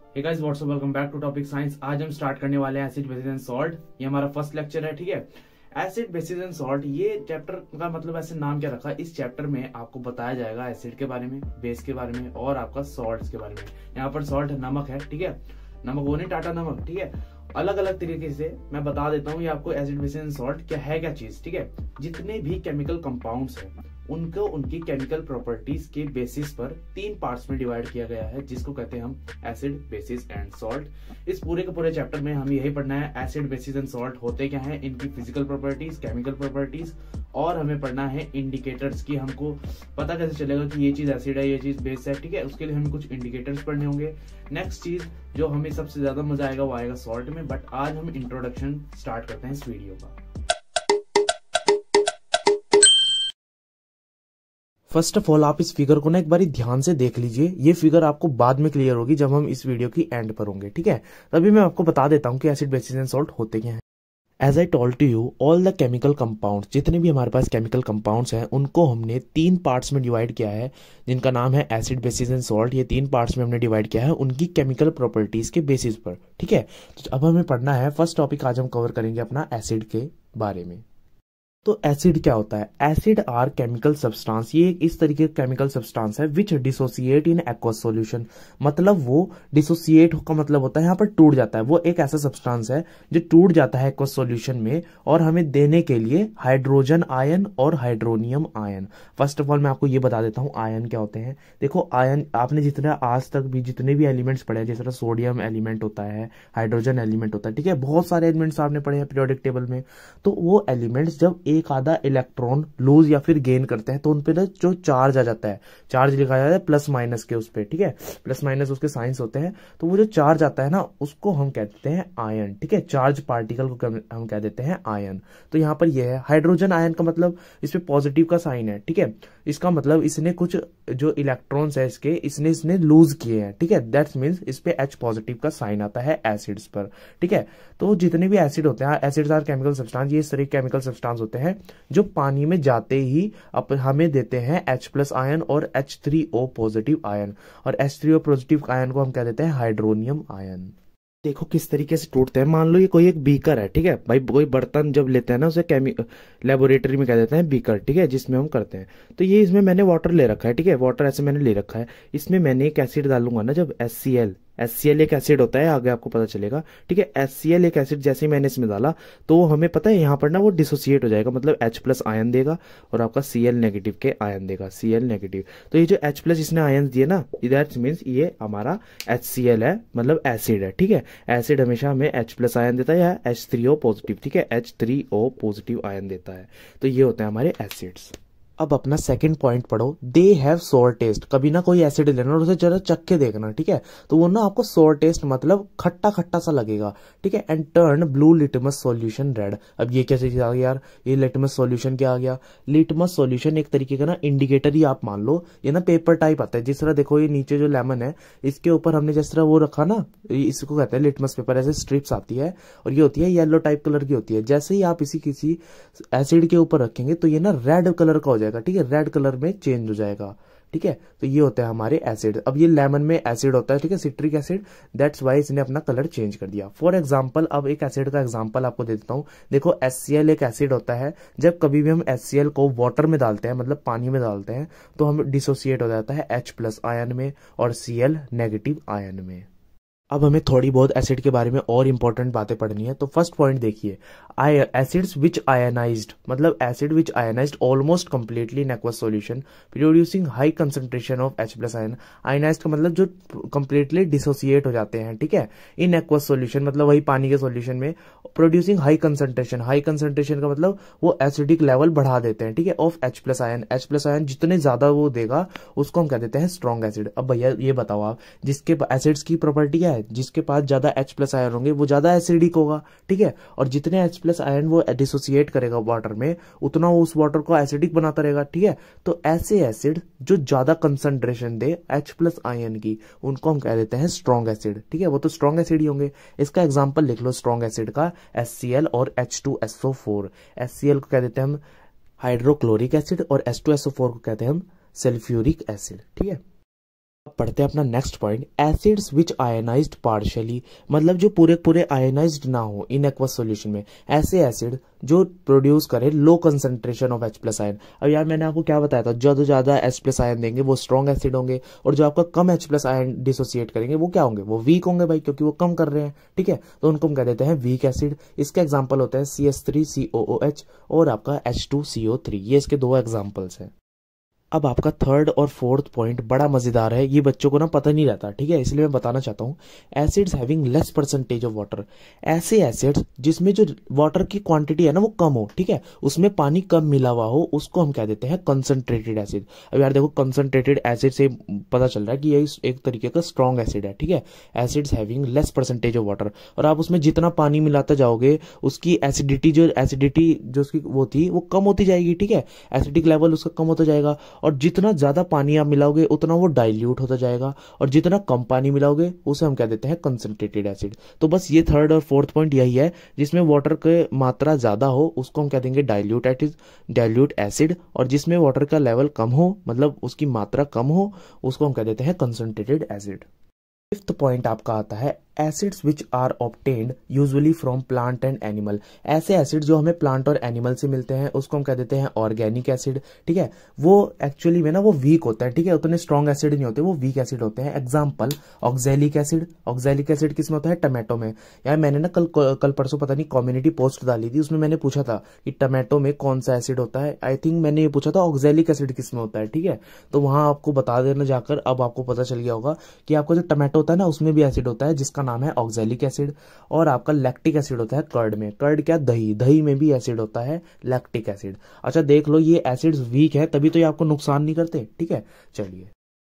Hey guys what's up, welcome back to topic science. आज हम start करने वाले हैं एसिड बेसिस एंड सॉल्ट। ये हमारा फर्स्ट लेक्चर है, ठीक है। एसिड बेसिस एंड सॉल्ट, ये चैप्टर का मतलब ऐसे नाम क्या रखा, इस चैप्टर में आपको बताया जाएगा एसिड के बारे में, बेस के बारे में और आपका सॉल्ट्स के बारे में। यहाँ पर सॉल्ट नमक है, ठीक है। नमक वो नहीं, टाटा नमक, ठीक है। अलग अलग तरीके से मैं बता देता हूँ ये आपको एसिड बेसिस एंड सॉल्ट क्या है, क्या चीज, ठीक है। जितने भी केमिकल कंपाउंड्स हैं उनको उनकी केमिकल प्रॉपर्टीज के बेसिस पर तीन पार्ट्स में डिवाइड किया गया है, जिसको कहते हैं हम एसिड बेसिस एंड सॉल्ट। इस पूरे के पूरे चैप्टर में हम यही पढ़ना है एसिड बेसिस एंड सॉल्ट होते क्या हैं, इनकी फिजिकल प्रॉपर्टीज, केमिकल प्रॉपर्टीज, और हमें पढ़ना है इंडिकेटर्स की हमको पता कैसे चलेगा कि ये चीज एसिड है, ये चीज बेस है, ठीक है। उसके लिए हमें कुछ इंडिकेटर्स पढ़ने होंगे। नेक्स्ट चीज जो हमें सबसे ज्यादा मजा आएगा वो आएगा सॉल्ट में, बट आज हम इंट्रोडक्शन स्टार्ट करते हैं इस वीडियो का। फर्स्ट ऑफ ऑल आप इस फिगर को ना एक बारी ध्यान से देख लीजिए। ये फिगर आपको बाद में क्लियर होगी जब हम इस वीडियो की एंड पर होंगे, ठीक है। तभी मैं आपको बता देता हूँ कि एसिड बेसिस एंड सॉल्ट होते क्या हैं। As I told to you, all the chemical compounds, जितने भी हमारे पास केमिकल कंपाउंड्स हैं उनको हमने तीन पार्ट्स में डिवाइड किया है, जिनका नाम है एसिड बेसिस एंड सॉल्ट। ये तीन पार्ट्स में हमने डिवाइड किया है उनकी केमिकल प्रॉपर्टीज के बेसिस पर, ठीक है। तो अब हमें पढ़ना है फर्स्ट टॉपिक, आज हम कवर करेंगे अपना एसिड के बारे में। तो एसिड क्या होता है? एसिड आर केमिकल सब्सटेंस, ये इस तरीके का केमिकल सब्सटेंस है विच डिसोसिएट इन एक्वस सॉल्यूशन। मतलब वो डिसोसिएट का मतलब होता है यहाँ पर टूट जाता है। वो एक ऐसा सब्सटेंस है जो टूट जाता है एक्वस सॉल्यूशन में और हमें देने के लिए हाइड्रोजन आयन और hydronium ion. First of all मैं आपको ये बता देता हूँ आयन क्या होते हैं। देखो आयन आपने जितना आज तक भी जितने भी एलिमेंट्स पढ़े हैं, जिस तरह सोडियम एलिमेंट होता है, हाइड्रोजन एलिमेंट होता है, ठीक है, बहुत सारे एलिमेंट्स आपने पढ़े हैं पीरियोडिक टेबल में। तो वो एलिमेंट्स जब एक आधा इलेक्ट्रॉन लूज या फिर गेन करते हैं तो उनपे ना जो चार्ज आ जाता है, चार्ज लिखा जाता है प्लस माइनस के उस पे, ठीक है। प्लस माइनस उसके साइंस होते हैं। तो वो जो चार्ज आता है ना उसको हम कहते हैं आयन, ठीक है। चार्ज पार्टिकल को हम कह देते हैं आयन। तो यहाँ पर ये है हाइड्रोजन आयन का मतलब इस पे पॉजिटिव का साइन है, ठीक है। इसका मतलब इसने कुछ जो इलेक्ट्रॉन्स है इसके इसने लूज किए हैं, ठीक है। दैट्स मीन्स इस पे H पॉजिटिव का साइन आता है एसिड्स पर, ठीक है। तो जितने भी एसिड होते हैं, एसिड्स आर केमिकल सब्सटेंस, ये इस तरह केमिकल सब्सटेंस होते हैं जो पानी में जाते ही हमें देते हैं H+ आयन और H3O पॉजिटिव आयन, और H3O पॉजिटिव आयन को हम कह देते हैं हाइड्रोनियम आयन। देखो किस तरीके से टूटते हैं। मान लो ये कोई एक बीकर है, ठीक है भाई, कोई बर्तन जब लेते हैं ना उसे लेबोरेटरी में कह देते हैं बीकर, ठीक है, जिसमें हम करते हैं। तो ये इसमें मैंने वाटर ले रखा है, ठीक है, वाटर ऐसे मैंने ले रखा है। इसमें मैंने एक एसिड डालूंगा ना, जब HCl एक एसिड होता है, आगे आपको पता चलेगा, ठीक है। HCl एक एसिड जैसे ही मैंने इसमें डाला तो हमें पता है यहाँ पर ना वो डिसोसिएट हो जाएगा, मतलब H+ आयन देगा और आपका Cl नेगेटिव के आयन देगा, Cl नेगेटिव। तो ये जो H+ इसने आयन दिए ना, दैट मीन्स ये हमारा HCl है, मतलब एसिड है, ठीक है। एसिड हमेशा हमें H+ आयन देता है या H3O पॉजिटिव, ठीक है, H3O पॉजिटिव आयन देता है। तो ये होते हैं हमारे एसिड्स। अब अपना सेकंड पॉइंट पढ़ो, दे हैव सोर टेस्ट। कभी ना कोई एसिड लेना और उसे जरा चख के देखना, ठीक है। तो वो ना आपको सोर टेस्ट मतलब खट्टा खट्टा सा लगेगा, ठीक है। And turn blue litmus solution red. अब ये कैसे चीज आ गया यार, ये लिटमस सॉल्यूशन क्या आ गया? लिटमस सॉल्यूशन एक तरीके का ना इंडिकेटर ही आप मान लो। ये ना पेपर टाइप आता है, जिस तरह देखो ये नीचे जो लेमन है इसके ऊपर हमने जिस तरह वो रखा ना, इसको कहते हैं लिटमस पेपर। ऐसे स्ट्रिप्स आती है और ये होती है येलो टाइप कलर की होती है। जैसे ही आप इसी किसी एसिड के ऊपर रखेंगे तो ये ना रेड कलर का हो जाएगा, ठीक है, रेड कलर में चेंज हो जाएगा, ठीक है। तो ये होता है हमारे एसिड। अब ये लेमन में एसिड होता है, ठीक है, सिट्रिक एसिड, दैट्स वाई इसने अपना कलर चेंज कर दिया। फॉर एग्जांपल अब एक एसिड का एग्जांपल आपको दे देता हूं। देखो HCl एक एसिड होता है। जब कभी भी हम HCl को वाटर में डालते हैं, मतलब पानी में डालते हैं, तो हम डिसोसिएट हो जाता है H+ आयन में और Cl नेगेटिव आयन में। अब हमें थोड़ी बहुत एसिड के बारे में और इंपॉर्टेंट बातें पढ़नी है। तो फर्स्ट पॉइंट देखिए, एसिड्स विच आयनाइज्ड, मतलब acid which ionised almost completely in aqueous solution producing high concentration of H+ ion. Ionised का मतलब जो कंप्लीटली डिसोसिएट हो जाते हैं, ठीक है, इन एक्वस सॉल्यूशन, मतलब वही पानी के सॉल्यूशन में, producing high concentration. High concentration का मतलब वो एसिडिक लेवल बढ़ा देते हैं, ठीक है, of H+ ion. H+ ion जितने ज्यादा वो देगा उसको हम कह देते हैं स्ट्रॉन्ग एसिड। अब भैया ये बताओ आप, जिसके एसिड्स की प्रॉपर्टी क्या है, जिसके पास ज्यादा H+ आयन होंगे वो ज्यादा एसिडिक होगा, ठीक है। और जितने H+ आयन वो डिसोसिएट करेगा वाटर में उतना वो उस वाटर को एसिडिक बनाता रहेगा, ठीक है। तो ऐसे एसिड जो ज्यादा कंसंट्रेशन दे H+ आयन की उनको हम कह देते हैं स्ट्रॉन्ग एसिड, ठीक है। वो तो स्ट्रॉन्ग एसिड ही होंगे। इसका एग्जांपल लिख लो स्ट्रॉन्ग एसिड का, HCl और H2SO4। HCl को कह देते हैं हम हाइड्रोक्लोरिक एसिड और H2SO4 को कहते हैं हम सल्फ्यूरिक एसिड, ठीक है। अब पढ़ते हैं अपना नेक्स्ट पॉइंट, एसिड्स विच आयनाइज्ड पार्शियली, मतलब जो पूरे पूरे आयनाइज्ड ना हो इन एक्वस सॉल्यूशन में, ऐसे एसिड जो प्रोड्यूस करे low concentration of H+ ion. अब यार मैंने आपको क्या बताया था, जो ज्यादा H+ आयन देंगे वो स्ट्रॉन्ग एसिड होंगे, और जो आपका कम H+ आयन डिसोसिएट करेंगे वो क्या होंगे, वो वीक होंगे भाई, क्योंकि वो कम कर रहे हैं। ठीक है, तो उनको हम कह देते हैं वीक एसिड। इसके एग्जाम्पल होते हैं CH3COOH और आपका H2CO3, ये इसके दो एग्जाम्पल्स हैं। अब आपका थर्ड और फोर्थ पॉइंट बड़ा मजेदार है, ये बच्चों को ना पता नहीं रहता, ठीक है, इसलिए मैं बताना चाहता हूँ। Acids having less percentage of water, ऐसे एसिड्स जिसमें जो वाटर की क्वांटिटी है ना वो कम हो, ठीक है, उसमें पानी कम मिला हुआ हो, उसको हम कह देते हैं कंसंट्रेटेड एसिड। अब यार देखो, कंसंट्रेटेड एसिड से पता चल रहा है कि ये एक तरीके का स्ट्रॉन्ग एसिड है। ठीक है, acids having less percentage of water, और आप उसमें जितना पानी मिलाते जाओगे उसकी एसिडिटी जो उसकी वो थी वो कम होती जाएगी। ठीक है, एसिडिक लेवल उसका कम होता जाएगा, और जितना ज्यादा पानी आप मिलाओगे उतना वो डाइल्यूट होता जाएगा, और जितना कम पानी मिलाओगे उसे हम कह देते हैं कंसंट्रेटेड एसिड। तो बस ये थर्ड और फोर्थ पॉइंट यही है, जिसमें वाटर की मात्रा ज्यादा हो उसको हम कह देंगे डाइल्यूट एसिड, और जिसमें वाटर का लेवल कम हो, मतलब उसकी मात्रा कम हो, उसको हम कह देते हैं कंसंट्रेटेड एसिड। फिफ्थ पॉइंट आपका आता है acids which are obtained usually from plant and animal, ऐसे एसिड जो हमें प्लांट और एनिमल से मिलते हैं उसको हम कह देते हैं ऑर्गेनिक एसिड। ठीक है, वो एक्चुअली में ना वो वीक होता है, ठीक है, उतने स्ट्रॉन्ग एसिड नहीं होते, वो वीक एसिड होते हैं। Example oxalic acid, oxalic acid किसमें होता है, टमाटो में। यार मैंने ना कल परसों पता नहीं कम्युनिटी पोस्ट डाली थी, उसमें मैंने पूछा था कि टमाटो में कौन सा एसिड होता है, आई थिंक मैंने ये पूछा था ऑक्सैलिक एसिड किसमें होता है। ठीक है, तो वहां आपको बता देना जाकर, अब आपको पता चल गया होगा कि आपका जो टमाटो होता है ना उसमें भी एसिड होता है जिसका नाम है ऑक्सैलिक एसिड, और आपका लैक्टिक एसिड होता है कर्ड में। कर्ड क्या, दही में भी एसिड होता है लैक्टिक एसिड। अच्छा देख लो, ये एसिड्स वीक है तभी तो ये आपको नुकसान नहीं करते। ठीक है, चलिए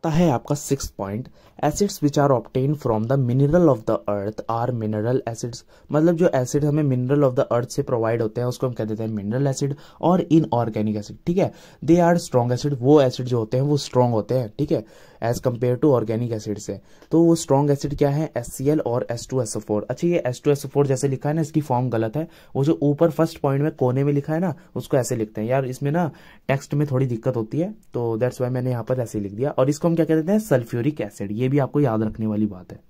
है आपका sixth point, acids which are obtain from the mineral of the earth are mineral acids, मतलब जो एसिड हमें मिनरल ऑफ द अर्थ से प्रोवाइड होते हैं उसको हम कह देते हैं मिनरल एसिड और इनऑर्गेनिक एसिड। ठीक है, दे आर स्ट्रॉन्ग एसिड, वो एसिड जो होते हैं वो स्ट्रॉन्ग होते हैं। ठीक है, as compare to organic acid से। तो वो स्ट्रॉन्ग एसिड क्या है, HCl और H2SO4। अच्छा ये H2SO4 जैसे लिखा है ना, इसकी फॉर्म गलत है, वो जो ऊपर फर्स्ट पॉइंट में कोने में लिखा है ना उसको ऐसे लिखते हैं। यार इसमें ना टेक्स्ट में थोड़ी दिक्कत होती है, तो दैट्स वाई मैंने यहाँ पर ऐसे लिख दिया। और इसको हम क्या कहते हैं, सल्फ्यूरिक एसिड, ये भी आपको याद रखने वाली बात है।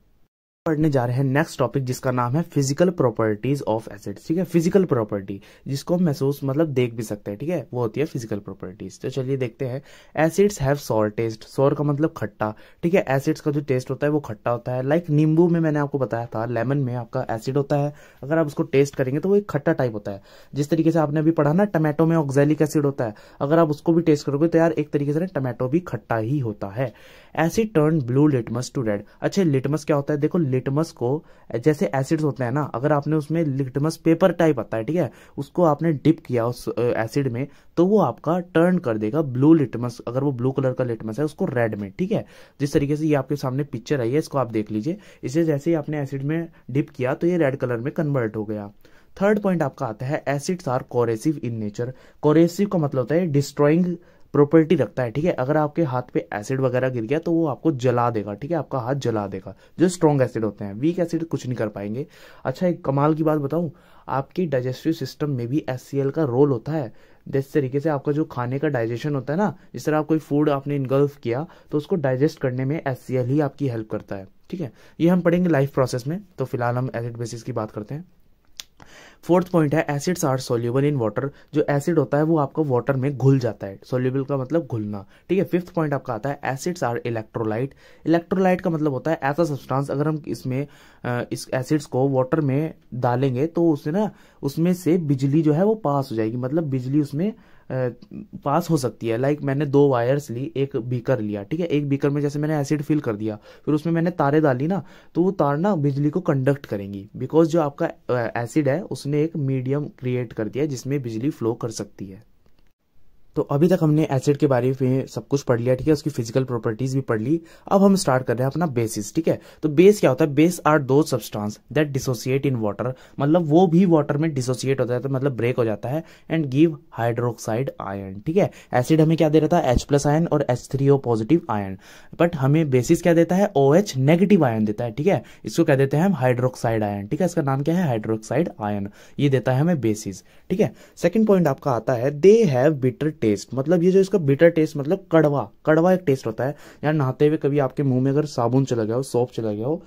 पढ़ने जा रहे हैं नेक्स्ट टॉपिक जिसका नाम है फिजिकल प्रॉपर्टीज ऑफ एसिड्स। ठीक है, फिजिकल प्रॉपर्टी जिसको हम महसूस मतलब देख भी सकते हैं, ठीक है, वो होती है फिजिकल प्रॉपर्टीज। तो चलिए देखते हैं। Acids have sour taste, sour का मतलब खट्टा। ठीक है, एसिड्स का जो टेस्ट होता है वो खट्टा होता है। लाइक नींबू में मैंने आपको बताया था, लेमन में आपका एसिड होता है, अगर आप उसको टेस्ट करेंगे तो वो एक खट्टा टाइप होता है। जिस तरीके से आपने अभी पढ़ा ना टमाटो में ऑक्सैलिक एसिड होता है, अगर आप उसको भी टेस्ट करोगे तो यार एक तरीके से टमाटो भी खट्टा ही होता है। Acid turn blue litmus to red. अच्छा लिटमस क्या होता है, देखो लिटमस को जैसे एसिड्स होते हैं ना, अगर आपने उसमें लिटमस पेपर टाइप आता है, ठीक है, उसको आपने डिप किया उस एसिड में तो वो आपका टर्न कर देगा ब्लू लिटमस, अगर वो ब्लू कलर का लिटमस है उसको रेड में। ठीक है, जिस तरीके से ये आपके सामने पिक्चर आई है इसको आप देख लीजिए, इसे जैसे ही आपने एसिड में डिप किया तो ये रेड कलर में कन्वर्ट हो गया। थर्ड पॉइंट आपका आता है acids are corrosive in nature. Corrosive का मतलब होता है डिस्ट्रॉइंग प्रॉपर्टी रखता है। ठीक है, अगर आपके हाथ पे एसिड वगैरह गिर गया तो वो आपको जला देगा। ठीक है, आपका हाथ जला देगा, जो स्ट्रॉन्ग एसिड होते हैं। वीक एसिड कुछ नहीं कर पाएंगे। अच्छा एक कमाल की बात बताऊं, आपकी डाइजेस्टिव सिस्टम में भी HCl का रोल होता है। जिस तरीके से आपका जो खाने का डाइजेशन होता है ना, जिस तरह आप कोई फूड आपने इनगल्फ किया तो उसको डाइजेस्ट करने में HCl ही आपकी हेल्प करता है। ठीक है, ये हम पढ़ेंगे लाइफ प्रोसेस में, तो फिलहाल हम एसिड बेसिस की बात करते हैं। फोर्थ पॉइंट है acids are soluble in water, जो एसिड होता है वो आपका वाटर में घुल जाता है। सोल्यूबल का मतलब घुलना। ठीक है, फिफ्थ पॉइंट आपका आता है एसिड्स आर इलेक्ट्रोलाइट। इलेक्ट्रोलाइट का मतलब होता है ऐसा सब्सटेंस, अगर हम इसमें इस एसिड्स को वाटर में डालेंगे तो उससे ना उसमें से बिजली जो है वो पास हो जाएगी, मतलब बिजली उसमें पास हो सकती है। लाइक मैंने 2 वायर्स ली, एक बीकर लिया, ठीक है, एक बीकर में जैसे मैंने एसिड फिल कर दिया, फिर उसमें मैंने तारे डाली ना, तो वो तार ना बिजली को कंडक्ट करेंगी, बिकॉज जो आपका एसिड है उसने एक मीडियम क्रिएट कर दिया जिसमें बिजली फ्लो कर सकती है। तो अभी तक हमने एसिड के बारे में सब कुछ पढ़ लिया, ठीक है, उसकी फिजिकल प्रॉपर्टीज भी पढ़ ली। अब हम स्टार्ट कर रहे हैं अपना बेसिस। ठीक है, तो बेस क्या होता है, बेस आर दो substance that dissociate in water, मतलब वो भी वाटर में डिसोसिएट होता है, तो मतलब ब्रेक हो जाता है एंड गिव हाइड्रोक्साइड आयन। ठीक है, एसिड हमें क्या दे रहा था, H+ आयन और H3O पॉजिटिव आयन, बट हमें बेसिस क्या देता है, OH नेगेटिव आयन देता है। ठीक है, इसको क्या देते हैं हम, हाइड्रोक्साइड आयन। ठीक है, इसका नाम क्या है, हाइड्रोक्साइड आयन, ये देता है हमें बेसिस। ठीक है, सेकंड पॉइंट आपका आता है दे हैव बिटर टेस्ट, मतलब ये जो इसका बिटर टेस्ट मतलब कड़वा कड़वा एक टेस्ट होता है। यार नहाते हुए कभी आपके मुंह में अगर साबुन चला गया हो, सॉप चला गया हो,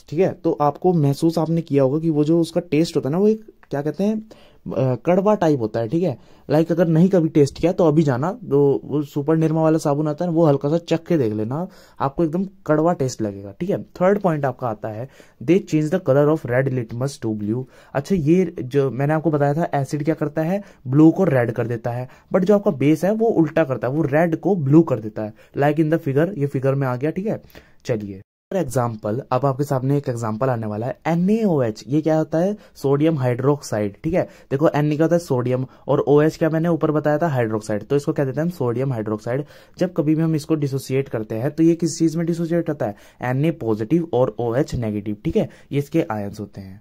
ठीक है, तो आपको महसूस आपने किया होगा कि वो जो उसका टेस्ट होता है ना, वो एक क्या कहते हैं कड़वा टाइप होता है, ठीक है। लाइक अगर नहीं कभी टेस्ट किया तो अभी जाना, तो वो सुपर निर्मा वाला साबुन आता है ना, वो हल्का सा चख के देख लेना, आपको एकदम कड़वा टेस्ट लगेगा, ठीक है। थर्ड पॉइंट आपका आता है they change the colour of red litmus to blue. अच्छा, ये जो मैंने आपको बताया था एसिड क्या करता है, ब्लू को रेड कर देता है, बट जो आपका बेस है वो उल्टा करता है, वो रेड को ब्लू कर देता है, लाइक इन द फिगर, ये फिगर में आ गया, ठीक है। चलिए एग्जाम्पल, अब आपके सामने एक एग्जाम्पल आने वाला है NaOH। ये क्या होता है, सोडियम हाइड्रोक्साइड, ठीक है। देखो Na का होता है सोडियम और OH क्या मैंने ऊपर बताया था, हाइड्रोक्साइड, तो इसको क्या देते हैं हम, सोडियम हाइड्रोक्साइड। जब कभी भी हम इसको डिसोसिएट करते हैं तो ये किस चीज में डिसोसिएट होता है, Na पॉजिटिव और OH नेगेटिव, ठीक है, ये इसके आयंस होते हैं।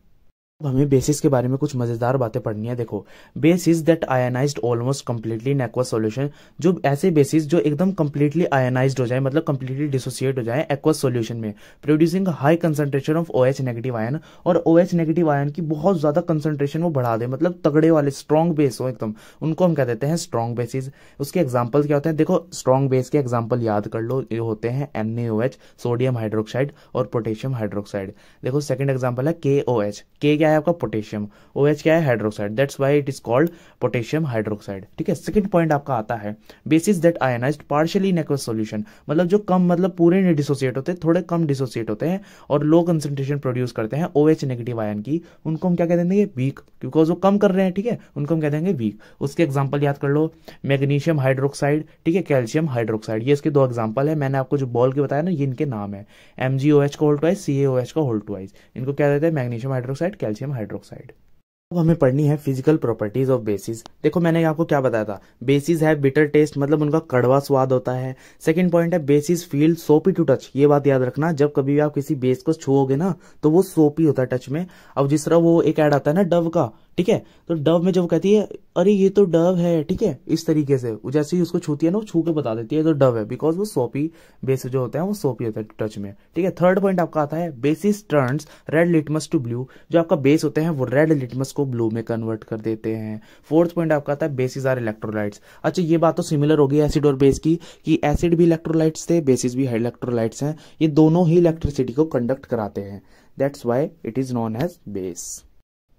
अब हमें बेसिस के बारे में कुछ मजेदार बातें पढ़नी है। देखो, basis that ionised almost completely in aqueous solution, जो ऐसे बेसिस जो एकदम कंप्लीटली आयनाइज्ड हो जाए, मतलब कंप्लीटली डिसोसिएट हो जाए एक्वस सॉल्यूशन में, producing high concentration of OH negative ion, और OH नेगेटिव आयन की बहुत ज्यादा कंसंट्रेशन वो बढ़ा दे, मतलब तगड़े वाले स्ट्रॉन्ग बेस हो एकदम, उनको हम कह देते हैं स्ट्रॉन्ग बेसिस। उसके एग्जाम्पल क्या होते हैं, देखो स्ट्रॉन्ग बेस के एग्जाम्पल याद कर लो, ये होते हैं NaOH, सोडियम हाइड्रोक्साइड और पोटेशियम हाइड्रोक्साइड। देखो सेकंड एग्जाम्पल है KOH, के क्या है आपका पोटेशियम, OH क्या है hydroxide, that's why it is called potassium hydroxide, ठीक है। सेकंड पॉइंट आपका आता है basis that ionised partially in aqueous solution, मतलब जो कम, मतलब पूरे नहीं डिसोसिएट होते, थोड़े कम डिसोसिएट होते हैं और लो कंसंट्रेशन प्रोड्यूस करते हैं OH नेगेटिव आयन की, उनको हम क्या कह देंगे, वीक, बिकॉज वो कम कर रहे हैं, ठीक है, उनको हम कह देंगे वीक। उसके एग्जाम्पल याद कर लो, मैग्नीशियम हाइड्रोक्साइड, ठीक है, कैल्शियम हाइड्रोक्साइड, ये इसके दो एग्जाम्पल है। मैंने आपको जो बॉल के बताया ना, ये इनके नाम है, MgOH का होल ट्वाइस, CaOH का होल ट्वाइस, इनको क्या देते हैं, मैग्नीशियम हाइड्रोक्साइड, कैल्शियम हाइड्रोक्साइड। अब हमें पढ़नी है फिजिकल प्रॉपर्टीज ऑफ बेसिस। देखो मैंने आपको क्या बताया था, बेसिस है बिटर टेस्ट, मतलब उनका कड़वा स्वाद होता है। सेकंड पॉइंट है बेसिस फील सोपी टू टच, ये बात याद रखना, जब कभी भी आप किसी बेस को छुओगे ना तो वो सोपी होता है टच में। अब जिस तरह वो एक ऐड आता है ना डव का, ठीक है, तो डव में जब कहती है अरे ये तो डव है, ठीक है, इस तरीके से जैसे ही उसको छूती है ना, वो छू के बता देती है तो डव है, बिकॉज वो सोपी बेस जो होते हैं वो सोपी होता है टच में, ठीक है। थर्ड पॉइंट आपका आता है bases turns red litmus to blue, जो आपका बेस होते हैं वो रेड लिटमस को ब्लू में कन्वर्ट कर देते हैं। फोर्थ पॉइंट आपका आता है बेसिस आर इलेक्ट्रोलाइट्स। अच्छा, ये बात तो सिमिलर होगी एसिड और बेस की, कि एसिड भी इलेक्ट्रोलाइट्स थे, बेसिस भी इलेक्ट्रोलाइट्स हैं, ये दोनों ही इलेक्ट्रिसिटी को कंडक्ट कराते हैं, that's why it is known as base.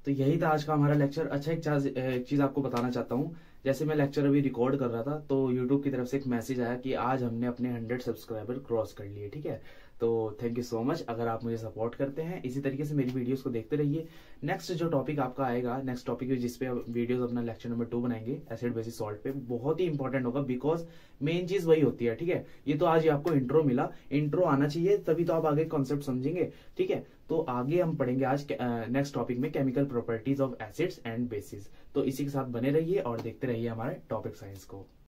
तो यही था आज का हमारा लेक्चर। अच्छा, एक चीज आपको बताना चाहता हूँ, जैसे मैं लेक्चर अभी रिकॉर्ड कर रहा था तो यूट्यूब की तरफ से एक मैसेज आया कि आज हमने अपने 100 सब्सक्राइबर क्रॉस कर लिए, ठीक है। तो थैंक यू सो मच, अगर आप मुझे सपोर्ट करते हैं इसी तरीके से मेरी वीडियोस को देखते रहिए। नेक्स्ट जो टॉपिक आपका आएगा, नेक्स्ट टॉपिक जिसपे वीडियोस अपना लेक्चर नंबर 2 बनाएंगे एसिड बेसिस सॉल्ट पे, बहुत ही इंपॉर्टेंट होगा, बिकॉज मेन चीज वही होती है, ठीक है। ये तो आज आपको इंट्रो मिला, इंट्रो आना चाहिए तभी तो आप आगे कॉन्सेप्ट समझेंगे, ठीक है। तो आगे हम पढ़ेंगे आज नेक्स्ट टॉपिक में chemical properties of acids and bases. तो इसी के साथ बने रहिए और देखते रहिए हमारे टॉपिक साइंस को।